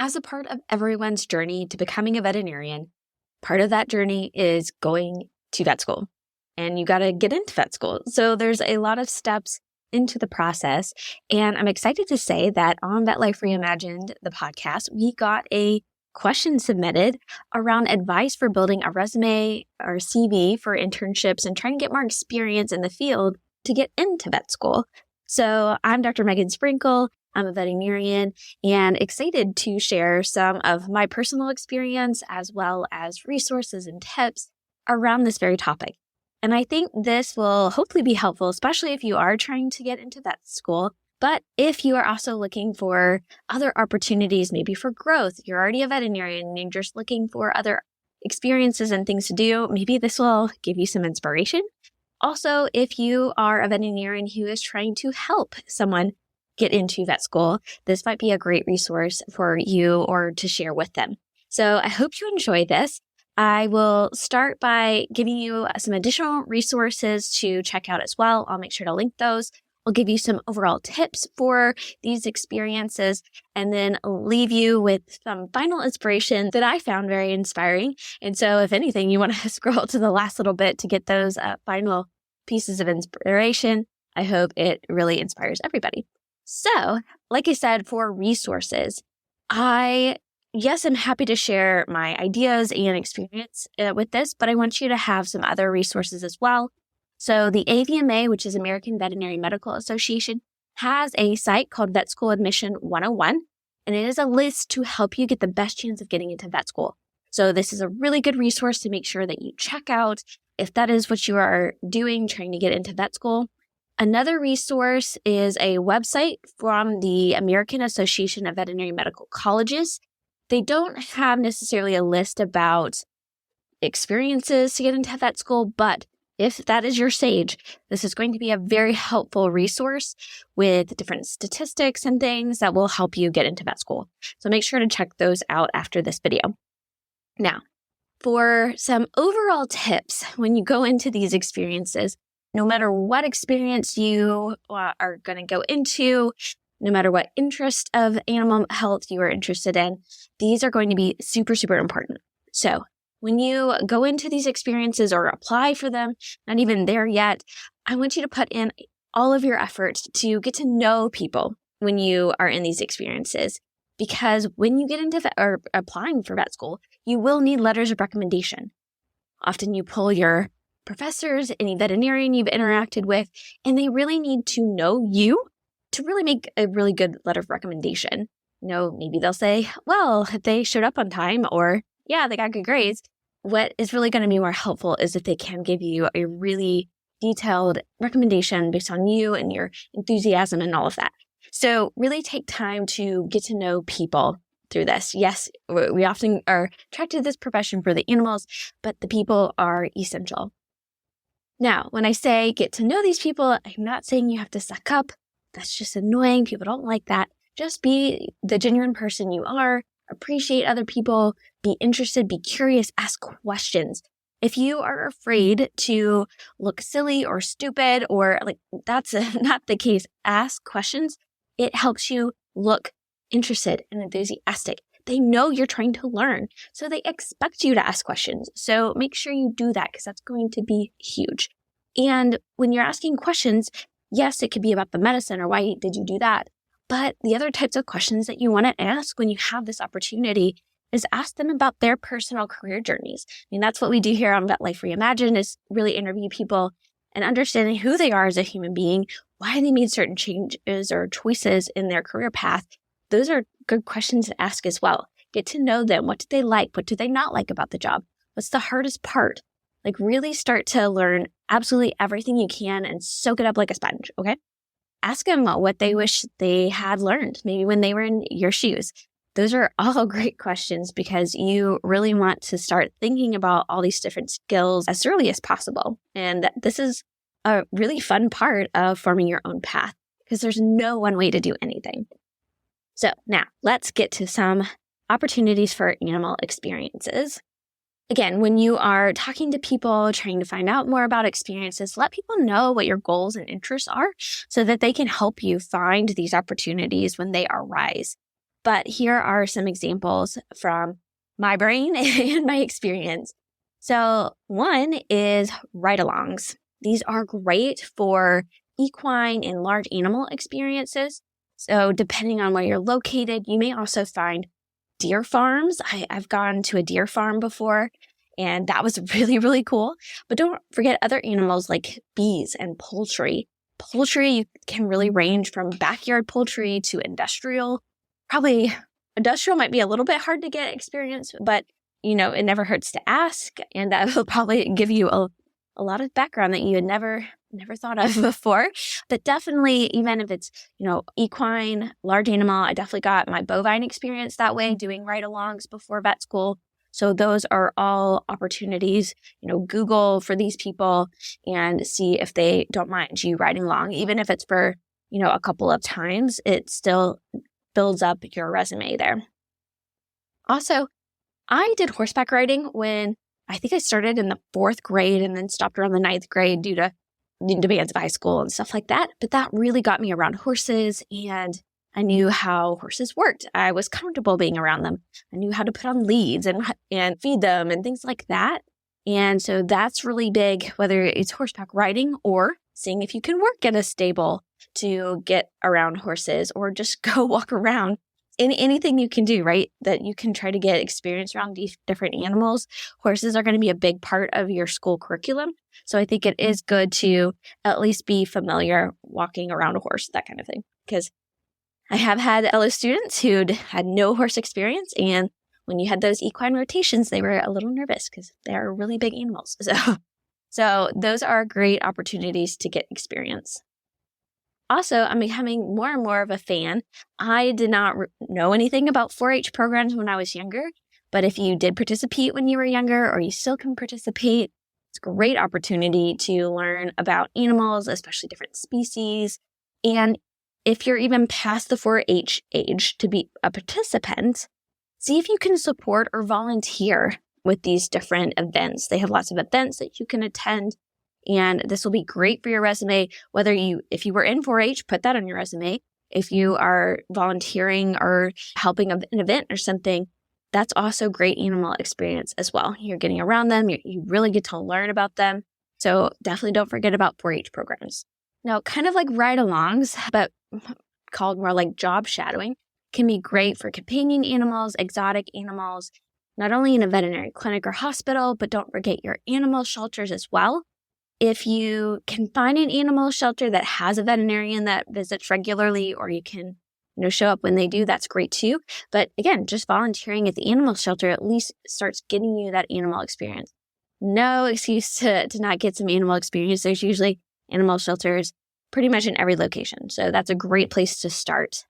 as a part of everyone's journey to becoming a veterinarian, part of that journey is going to vet school. And you got to get into vet school. So there's a lot of steps into the process. And I'm excited to say that on Vet Life Reimagined, the podcast, we got a question submitted around advice for building a resume or CV for internships and trying to get more experience in the field to get into vet school. So I'm Dr. Megan Sprinkle. I'm a veterinarian and excited to share some of my personal experience as well as resources and tips around this very topic. And I think this will hopefully be helpful, especially if you are trying to get into vet school. But if you are also looking for other opportunities, maybe for growth, you're already a veterinarian and you're just looking for other experiences and things to do, maybe this will give you some inspiration. Also, if you are a veterinarian who is trying to help someone get into vet school, this might be a great resource for you or to share with them. So I hope you enjoy this. I will start by giving you some additional resources to check out as well. I'll make sure to link those. I'll give you some overall tips for these experiences and then leave you with some final inspiration that I found very inspiring. And so if anything, you want to scroll to the last little bit to get those final pieces of inspiration. I hope it really inspires everybody. So, like I said, for resources, Yes, I'm happy to share my ideas and experience with this, but I want you to have some other resources as well. So the AVMA, which is American Veterinary Medical Association, has a site called Vet School Admission 101, and it is a list to help you get the best chance of getting into vet school. So this is a really good resource to make sure that you check out if that is what you are doing, trying to get into vet school. Another resource is a website from the American Association of Veterinary Medical Colleges. They don't have necessarily a list about experiences to get into vet school, but if that is your stage, this is going to be a very helpful resource with different statistics and things that will help you get into vet school. So make sure to check those out after this video. Now, for some overall tips when you go into these experiences, no matter what experience you are going to go into, no matter what interest of animal health you are interested in, these are going to be super, super important. So when you go into these experiences or apply for them, not even there yet, I want you to put in all of your efforts to get to know people when you are in these experiences. Because when you get into or applying for vet school, you will need letters of recommendation. Often you pull your professors, any veterinarian you've interacted with, and they really need to know you to really make a really good letter of recommendation. Maybe they'll say, well, they showed up on time, or yeah, they got good grades. What is really going to be more helpful is if they can give you a really detailed recommendation based on you and your enthusiasm and all of that. So really take time to get to know people through this. Yes, we often are attracted to this profession for the animals, but the people are essential. Now, when I say get to know these people, I'm not saying you have to suck up. That's just annoying. People don't like that. Just be the genuine person you are. Appreciate other people. Be interested. Be curious. Ask questions. If you are afraid to look silly or stupid or that's not the case, ask questions. It helps you look interested and enthusiastic. They know you're trying to learn, so they expect you to ask questions. So make sure you do that because that's going to be huge. And when you're asking questions, yes, it could be about the medicine or why did you do that? But the other types of questions that you want to ask when you have this opportunity is ask them about their personal career journeys. That's what we do here on Vet Life Reimagined is really interview people and understanding who they are as a human being, why they made certain changes or choices in their career path. Those are good questions to ask as well. Get to know them. What did they like? What do they not like about the job? What's the hardest part? Really start to learn absolutely everything you can and soak it up like a sponge, okay? Ask them what they wish they had learned, maybe when they were in your shoes. Those are all great questions because you really want to start thinking about all these different skills as early as possible. And this is a really fun part of forming your own path because there's no one way to do anything. So now let's get to some opportunities for animal experiences. Again, when you are talking to people, trying to find out more about experiences, let people know what your goals and interests are so that they can help you find these opportunities when they arise. But here are some examples from my brain and my experience. So one is ride-alongs. These are great for equine and large animal experiences. So depending on where you're located, you may also find deer farms. I've gone to a deer farm before, and that was really, really cool. But don't forget other animals like bees and poultry. Poultry can really range from backyard poultry to industrial. Probably industrial might be a little bit hard to get experience, but it never hurts to ask. And that will probably give you a lot of background that you had never thought of before. But definitely, even if it's, equine, large animal, I definitely got my bovine experience that way, doing ride-alongs before vet school. So those are all opportunities. Google for these people and see if they don't mind you riding along. Even if it's for, a couple of times, it still builds up your resume there. Also, I did horseback riding when I think I started in the 4th grade and then stopped around the 9th grade due to demands of high school and stuff like that. But that really got me around horses, and I knew how horses worked. I was comfortable being around them. I knew how to put on leads and feed them and things like that. And so that's really big, whether it's horseback riding or seeing if you can work at a stable to get around horses or just go walk around. Anything you can do, right? That you can try to get experience around these different animals. Horses are going to be a big part of your school curriculum. So I think it is good to at least be familiar walking around a horse, that kind of thing. Because I have had fellow students who'd had no horse experience. And when you had those equine rotations, they were a little nervous because they're really big animals. So those are great opportunities to get experience. Also, I'm becoming more and more of a fan. I did not know anything about 4-H programs when I was younger, but if you did participate when you were younger or you still can participate, it's a great opportunity to learn about animals, especially different species. And if you're even past the 4-H age to be a participant, see if you can support or volunteer with these different events. They have lots of events that you can attend. And this will be great for your resume, if you were in 4-H, put that on your resume. If you are volunteering or helping an event or something, that's also great animal experience as well. You're getting around them. You really get to learn about them. So definitely don't forget about 4-H programs. Now, kind of like ride-alongs, but called more like job shadowing, can be great for companion animals, exotic animals, not only in a veterinary clinic or hospital, but don't forget your animal shelters as well. If you can find an animal shelter that has a veterinarian that visits regularly, or you can, show up when they do, that's great too. But again, just volunteering at the animal shelter at least starts getting you that animal experience. No excuse to not get some animal experience. There's usually animal shelters pretty much in every location. So that's a great place to start.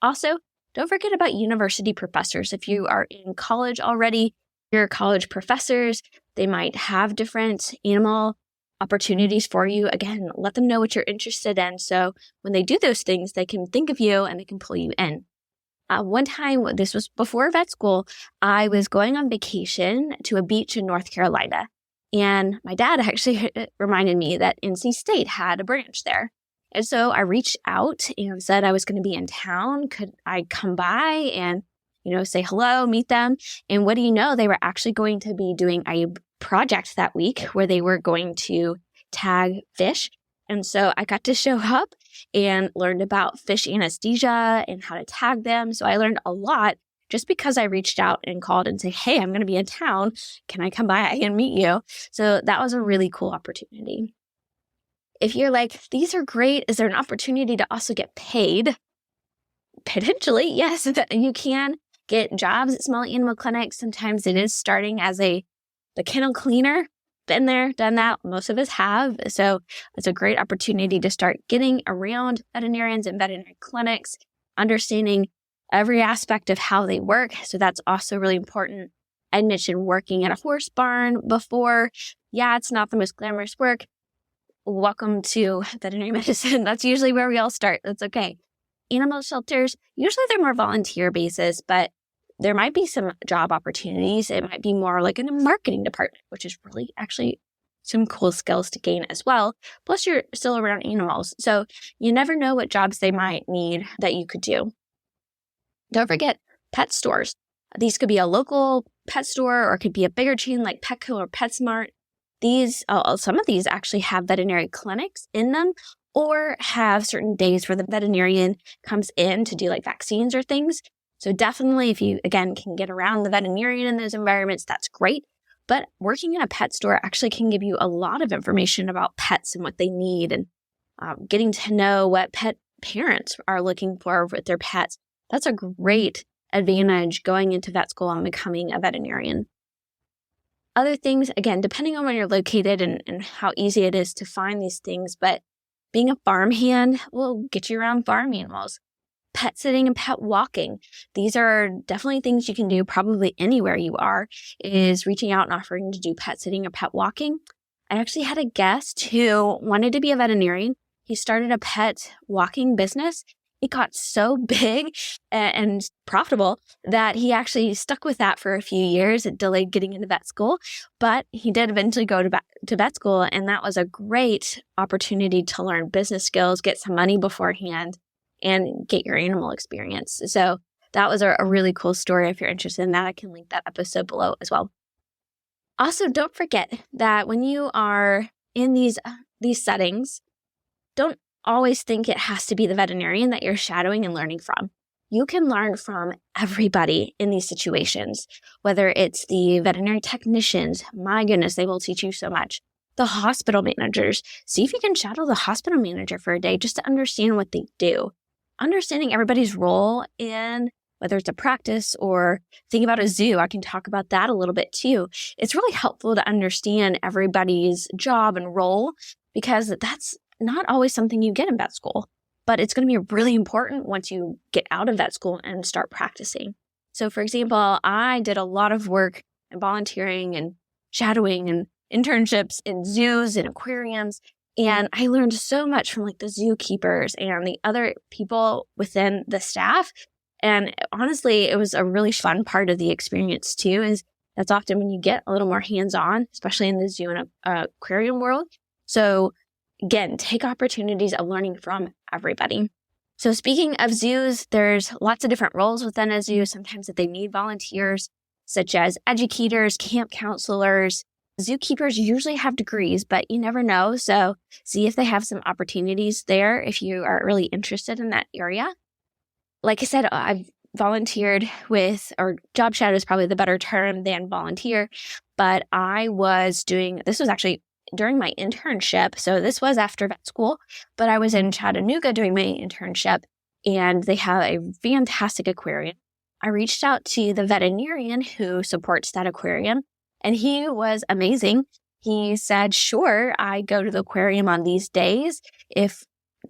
Also, don't forget about university professors. If you are in college already, your college professors, they might have different animal opportunities for you. Again, let them know what you're interested in. So when they do those things, they can think of you and they can pull you in. One time, this was before vet school, I was going on vacation to a beach in North Carolina. And my dad actually reminded me that NC State had a branch there. And so I reached out and said I was going to be in town. Could I come by and, say hello, meet them? And what do you know? They were actually going to be doing a project that week where they were going to tag fish. And so I got to show up and learned about fish anesthesia and how to tag them. So I learned a lot just because I reached out and called and said, hey, I'm going to be in town. Can I come by and meet you? So that was a really cool opportunity. If you're like, these are great, is there an opportunity to also get paid? Potentially, yes. You can get jobs at small animal clinics. Sometimes it is starting as the kennel cleaner. Been there, done that. Most of us have. So it's a great opportunity to start getting around veterinarians and veterinary clinics, understanding every aspect of how they work. So that's also really important. I mentioned working at a horse barn before. Yeah, it's not the most glamorous work. Welcome to veterinary medicine. That's usually where we all start. That's okay. Animal shelters, usually they're more volunteer basis, but there might be some job opportunities. It might be more like in a marketing department, which is really actually some cool skills to gain as well. Plus, you're still around animals. So you never know what jobs they might need that you could do. Don't forget pet stores. These could be a local pet store or it could be a bigger chain like Petco or PetSmart. Some of these actually have veterinary clinics in them or have certain days where the veterinarian comes in to do like vaccines or things. So definitely if you, again, can get around the veterinarian in those environments, that's great. But working in a pet store actually can give you a lot of information about pets and what they need and getting to know what pet parents are looking for with their pets. That's a great advantage going into vet school and becoming a veterinarian. Other things, again, depending on where you're located and how easy it is to find these things, but being a farmhand will get you around farm animals. Pet sitting and pet walking. These are definitely things you can do probably anywhere you are, is reaching out and offering to do pet sitting or pet walking. I actually had a guest who wanted to be a veterinarian. He started a pet walking business. It got so big and profitable that he actually stuck with that for a few years. It delayed getting into vet school, but he did eventually go to vet school, and that was a great opportunity to learn business skills, get some money beforehand, and get your animal experience. So that was a really cool story. If you're interested in that, I can link that episode below as well. Also, don't forget that when you are in these settings, don't always think it has to be the veterinarian that you're shadowing and learning from. You can learn from everybody in these situations, whether it's the veterinary technicians. My goodness, they will teach you so much. The hospital managers. See if you can shadow the hospital manager for a day just to understand what they do. Understanding everybody's role in whether it's a practice or think about a zoo. I can talk about that a little bit too. It's really helpful to understand everybody's job and role because that's not always something you get in vet school, but it's going to be really important once you get out of vet school and start practicing. So for example, I did a lot of work and volunteering and shadowing and internships in zoos and aquariums. And I learned so much from like the zookeepers and the other people within the staff. And honestly, it was a really fun part of the experience too, is that's often when you get a little more hands-on, especially in the zoo and aquarium world. So again, take opportunities of learning from everybody. So speaking of zoos, there's lots of different roles within a zoo. Sometimes that they need volunteers, such as educators, camp counselors. Zookeepers usually have degrees, but you never know. So see if they have some opportunities there if you are really interested in that area. Like I said, I've volunteered with, or job shadow is probably the better term than volunteer, but this was actually during my internship. So this was after vet school, but I was in Chattanooga doing my internship and they have a fantastic aquarium. I reached out to the veterinarian who supports that aquarium and he was amazing. He said, sure, I go to the aquarium on these days. If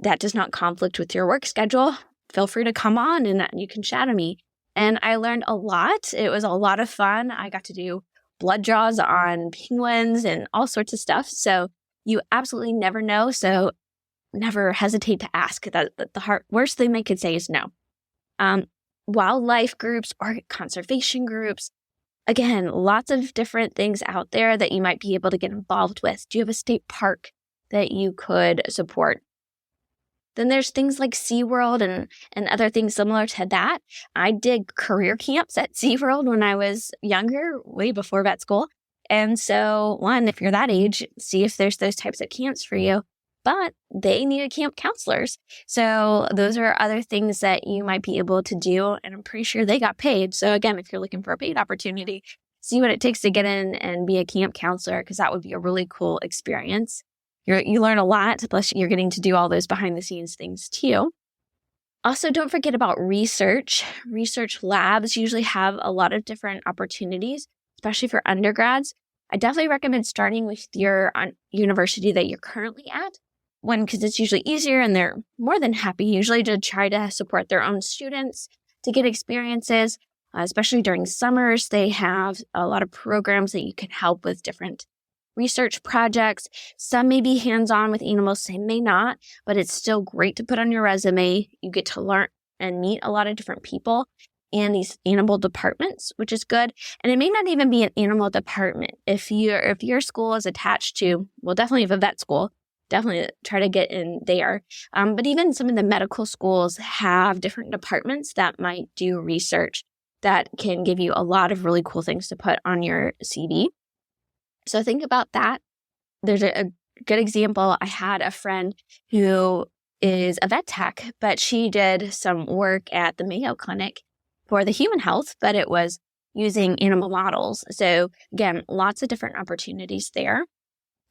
that does not conflict with your work schedule, feel free to come on and you can shadow me. And I learned a lot. It was a lot of fun. I got to do blood draws on penguins and all sorts of stuff. So you absolutely never know. So never hesitate to ask. The worst thing they could say is no. Wildlife groups or conservation groups. Again, lots of different things out there that you might be able to get involved with. Do you have a state park that you could support? Then there's things like SeaWorld and other things similar to that. I did career camps at SeaWorld when I was younger, way before vet school. And so, one, if you're that age, see if there's those types of camps for you. But they needed camp counselors. So those are other things that you might be able to do. And I'm pretty sure they got paid. So again, if you're looking for a paid opportunity, see what it takes to get in and be a camp counselor, because that would be a really cool experience. You learn a lot, plus you're getting to do all those behind the scenes things too. Also, don't forget about research. Research labs usually have a lot of different opportunities, especially for undergrads. I definitely recommend starting with your university that you're currently at, because it's usually easier and they're more than happy usually to try to support their own students to get experiences, especially during summers. They have a lot of programs that you can help with different research projects. Some may be hands-on with animals, some may not, but it's still great to put on your resume. You get to learn and meet a lot of different people in these animal departments, which is good. And it may not even be an animal department. If your school is attached to, well, definitely have a vet school, definitely try to get in there. But even some of the medical schools have different departments that might do research that can give you a lot of really cool things to put on your CV. So think about that. There's a good example. I had a friend who is a vet tech, but she did some work at the Mayo Clinic for the human health, but it was using animal models. So again, lots of different opportunities there.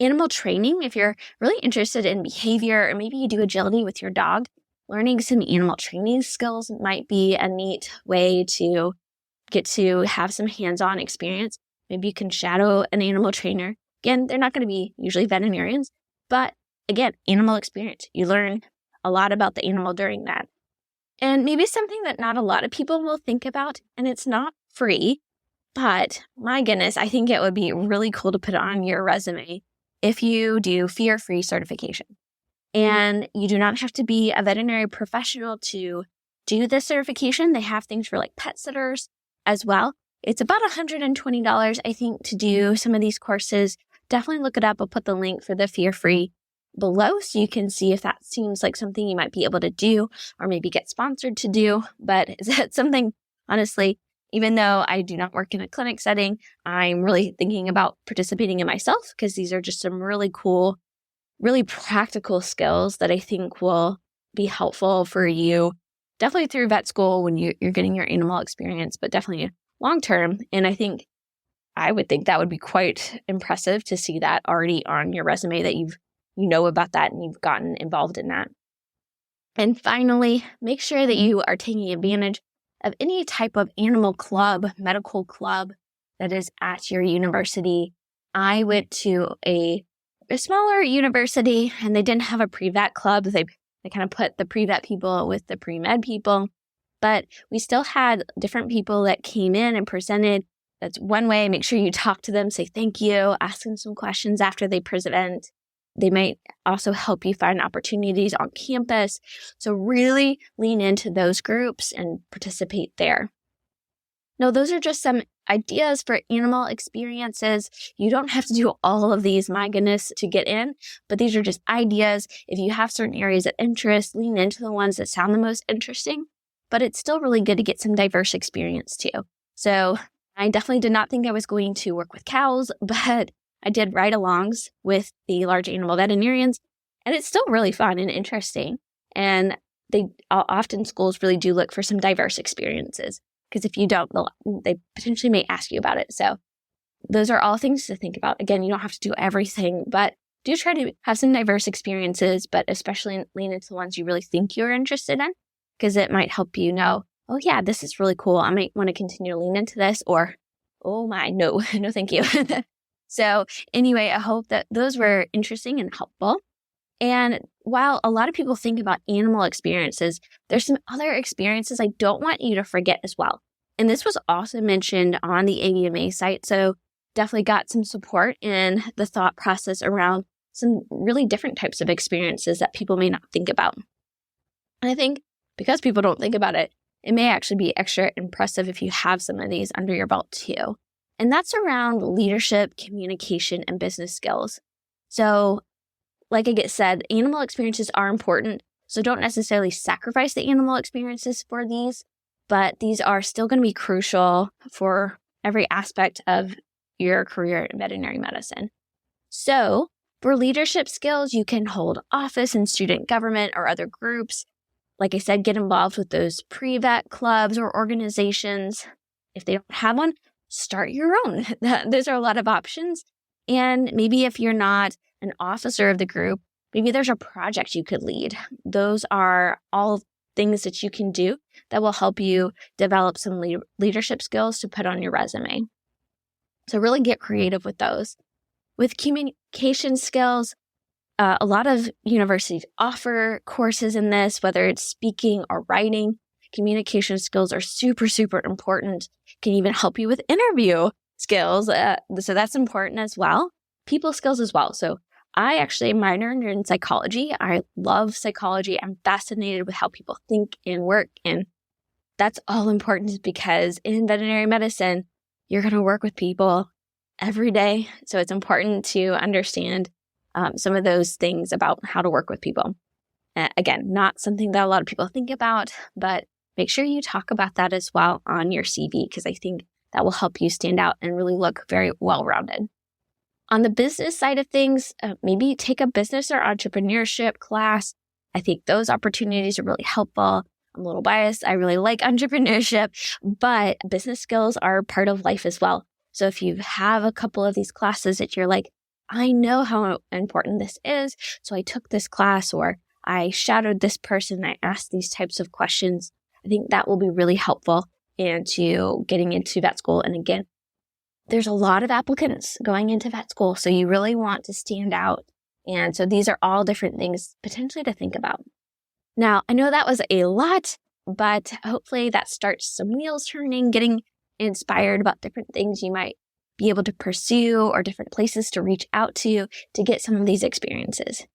Animal training, if you're really interested in behavior or maybe you do agility with your dog, learning some animal training skills might be a neat way to get to have some hands-on experience. Maybe you can shadow an animal trainer. Again, they're not going to be usually veterinarians, but again, animal experience. You learn a lot about the animal during that. And maybe something that not a lot of people will think about, and it's not free, but my goodness, I think it would be really cool to put on your resume if you do fear-free certification. And you do not have to be a veterinary professional to do this certification. They have things for like pet sitters as well. It's about $120, I think, to do some of these courses. Definitely look it up. I'll put the link for the fear-free below so you can see if that seems like something you might be able to do or maybe get sponsored to do. But is that something, honestly, even though I do not work in a clinic setting, I'm really thinking about participating in myself because these are just some really cool, really practical skills that I think will be helpful for you, definitely through vet school when you're getting your animal experience, but definitely long term. And I would think that would be quite impressive to see that already on your resume that you know about that and you've gotten involved in that. And finally, make sure that you are taking advantage of any type of animal club, medical club that is at your university. I went to a smaller university and they didn't have a pre-vet club. They kind of put the pre-vet people with the pre-med people, but we still had different people that came in and presented. That's one way. Make sure you talk to them, say thank you, ask them some questions after they present. They might also help you find opportunities on campus. So really lean into those groups and participate there. Now, those are just some ideas for animal experiences. You don't have to do all of these, my goodness, to get in, but these are just ideas. If you have certain areas of interest, lean into the ones that sound the most interesting, but it's still really good to get some diverse experience too. So I definitely did not think I was going to work with cows, but I did ride-alongs with the large animal veterinarians, and it's still really fun and interesting. And often schools really do look for some diverse experiences because if you don't, they potentially may ask you about it. So those are all things to think about. Again, you don't have to do everything, but do try to have some diverse experiences, but especially lean into the ones you really think you're interested in because it might help you know, oh yeah, this is really cool. I might want to continue to lean into this, or oh my, no, no thank you. So anyway, I hope that those were interesting and helpful. And while a lot of people think about animal experiences, there's some other experiences I don't want you to forget as well. And this was also mentioned on the AVMA site. So definitely got some support in the thought process around some really different types of experiences that people may not think about. And I think because people don't think about it, it may actually be extra impressive if you have some of these under your belt too. And that's around leadership, communication, and business skills. So like I said, animal experiences are important. So don't necessarily sacrifice the animal experiences for these, but these are still going to be crucial for every aspect of your career in veterinary medicine. So for leadership skills, you can hold office in student government or other groups. Like I said, get involved with those pre-vet clubs or organizations. If they don't have one, start your own. Those are a lot of options. And maybe if you're not an officer of the group, maybe there's a project you could lead. Those are all things that you can do that will help you develop some leadership skills to put on your resume. So really get creative with those. With communication skills, a lot of universities offer courses in this, whether it's speaking or writing. Communication skills are super, super important. Can even help you with interview skills. So that's important as well. People skills as well. So I actually minored in psychology. I love psychology. I'm fascinated with how people think and work. And that's all important because in veterinary medicine, you're going to work with people every day. So it's important to understand some of those things about how to work with people. Again, not something that a lot of people think about, but make sure you talk about that as well on your CV, because I think that will help you stand out and really look very well-rounded. On the business side of things, maybe take a business or entrepreneurship class. I think those opportunities are really helpful. I'm a little biased. I really like entrepreneurship, but business skills are part of life as well. So if you have a couple of these classes that you're like, I know how important this is, so I took this class, or I shadowed this person, I asked these types of questions, I think that will be really helpful into getting into vet school. And again, there's a lot of applicants going into vet school, so you really want to stand out. And so these are all different things potentially to think about. Now, I know that was a lot, but hopefully that starts some wheels turning, getting inspired about different things you might be able to pursue or different places to reach out to get some of these experiences.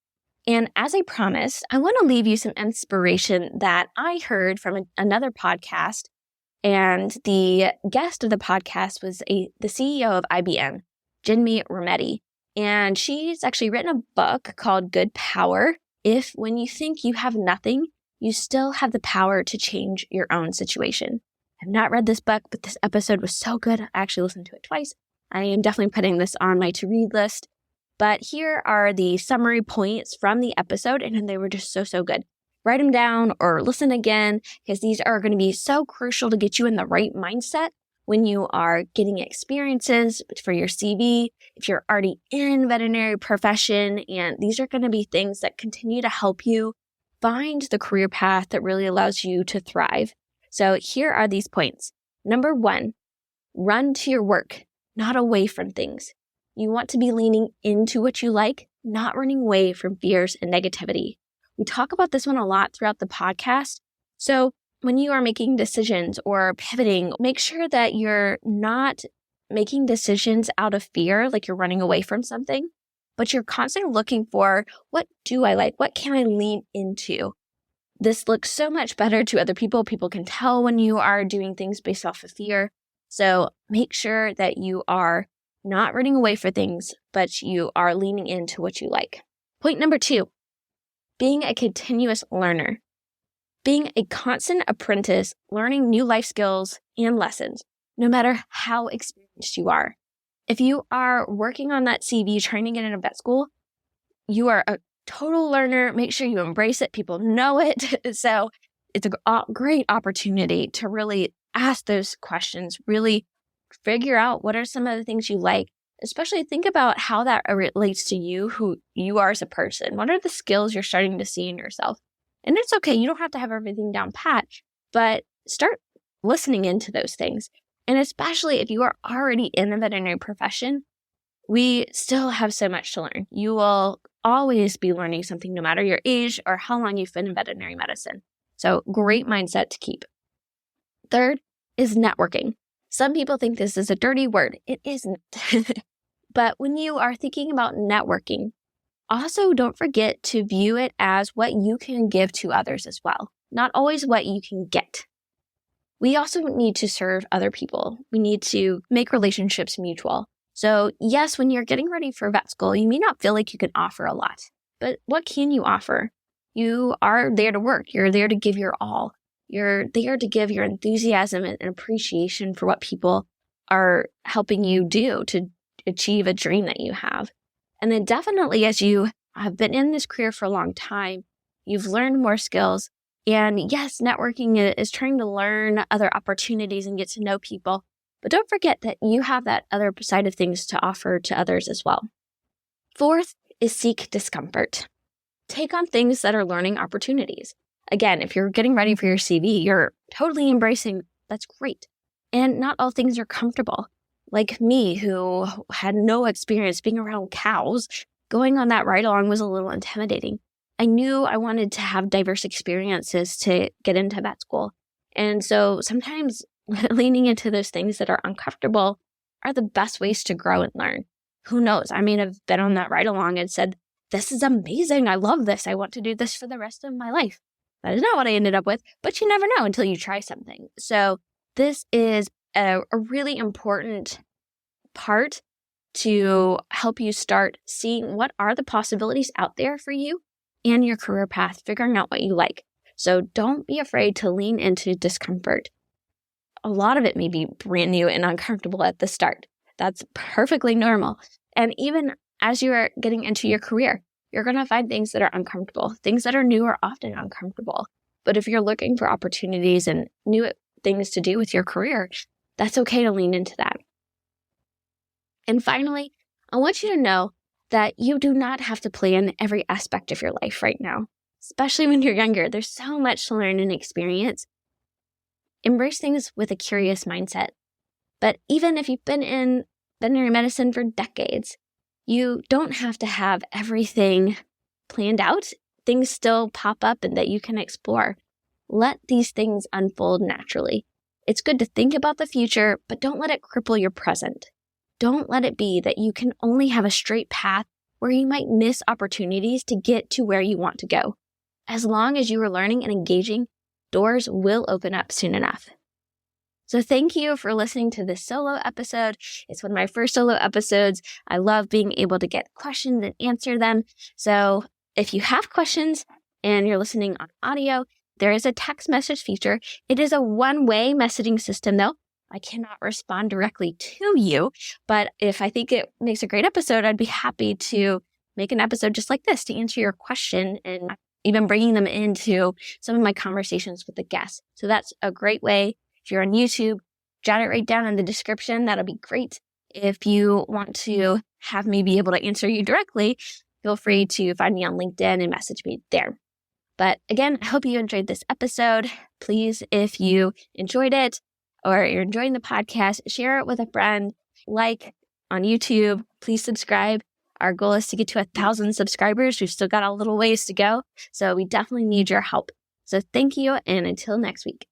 And as I promised, I want to leave you some inspiration that I heard from another podcast. And the guest of the podcast was the CEO of IBM, Jinmi Rometty. And she's actually written a book called Good Power. If when you think you have nothing, you still have the power to change your own situation. I've not read this book, but this episode was so good. I actually listened to it twice. I am definitely putting this on my to-read list. But here are the summary points from the episode, and they were just so good. Write them down or listen again, because these are going to be so crucial to get you in the right mindset when you are getting experiences for your CV, if you're already in veterinary profession, and these are going to be things that continue to help you find the career path that really allows you to thrive. So here are these points. Number 1, run to your work, not away from things. You want to be leaning into what you like, not running away from fears and negativity. We talk about this one a lot throughout the podcast. So when you are making decisions or pivoting, make sure that you're not making decisions out of fear, like you're running away from something, but you're constantly looking for, what do I like? What can I lean into? This looks so much better to other people. People can tell when you are doing things based off of fear. So make sure that you are not running away for things, but you are leaning into what you like. Point number 2, being a continuous learner. Being a constant apprentice, learning new life skills and lessons, no matter how experienced you are. If you are working on that CV, trying to get into vet school, you are a total learner. Make sure you embrace it. People know it. So it's a great opportunity to really ask those questions, really figure out what are some of the things you like, especially think about how that relates to you, who you are as a person. What are the skills you're starting to see in yourself? And it's okay. You don't have to have everything down pat, but start listening into those things. And especially if you are already in the veterinary profession, we still have so much to learn. You will always be learning something no matter your age or how long you've been in veterinary medicine. So great mindset to keep. Third is networking. Some people think this is a dirty word. It isn't. But when you are thinking about networking, also don't forget to view it as what you can give to others as well, not always what you can get. We also need to serve other people. We need to make relationships mutual. So yes, when you're getting ready for vet school, you may not feel like you can offer a lot, but what can you offer? You are there to work. You're there to give your all. You're there to give your enthusiasm and appreciation for what people are helping you do to achieve a dream that you have. And then definitely, as you have been in this career for a long time, you've learned more skills. And yes, networking is trying to learn other opportunities and get to know people. But don't forget that you have that other side of things to offer to others as well. Fourth is seek discomfort. Take on things that are learning opportunities. Again, if you're getting ready for your CV, you're totally embracing, that's great. And not all things are comfortable. Like me, who had no experience being around cows, going on that ride-along was a little intimidating. I knew I wanted to have diverse experiences to get into vet school. And so sometimes leaning into those things that are uncomfortable are the best ways to grow and learn. Who knows? I may have been on that ride-along and said, this is amazing. I love this. I want to do this for the rest of my life. That is not what I ended up with, but you never know until you try something. So this is a really important part to help you start seeing what are the possibilities out there for you and your career path, figuring out what you like. So don't be afraid to lean into discomfort. A lot of it may be brand new and uncomfortable at the start. That's perfectly normal. And even as you are getting into your career, you're going to find things that are uncomfortable. Things that are new are often uncomfortable. But if you're looking for opportunities and new things to do with your career, that's okay to lean into that. And finally, I want you to know that you do not have to plan every aspect of your life right now, especially when you're younger. There's so much to learn and experience. Embrace things with a curious mindset. But even if you've been in veterinary medicine for decades, you don't have to have everything planned out. Things still pop up and that you can explore. Let these things unfold naturally. It's good to think about the future, but don't let it cripple your present. Don't let it be that you can only have a straight path where you might miss opportunities to get to where you want to go. As long as you are learning and engaging, doors will open up soon enough. So thank you for listening to this solo episode. It's one of my first solo episodes. I love being able to get questions and answer them. So if you have questions and you're listening on audio, there is a text message feature. It is a one-way messaging system though. I cannot respond directly to you, but if I think it makes a great episode, I'd be happy to make an episode just like this to answer your question and even bringing them into some of my conversations with the guests. So that's a great way. If you're on YouTube, jot it right down in the description. That'll be great. If you want to have me be able to answer you directly, feel free to find me on LinkedIn and message me there. But again, I hope you enjoyed this episode. Please, if you enjoyed it or you're enjoying the podcast, share it with a friend, like on YouTube, please subscribe. Our goal is to get to 1,000 subscribers. We've still got a little ways to go, so we definitely need your help. So thank you, and until next week.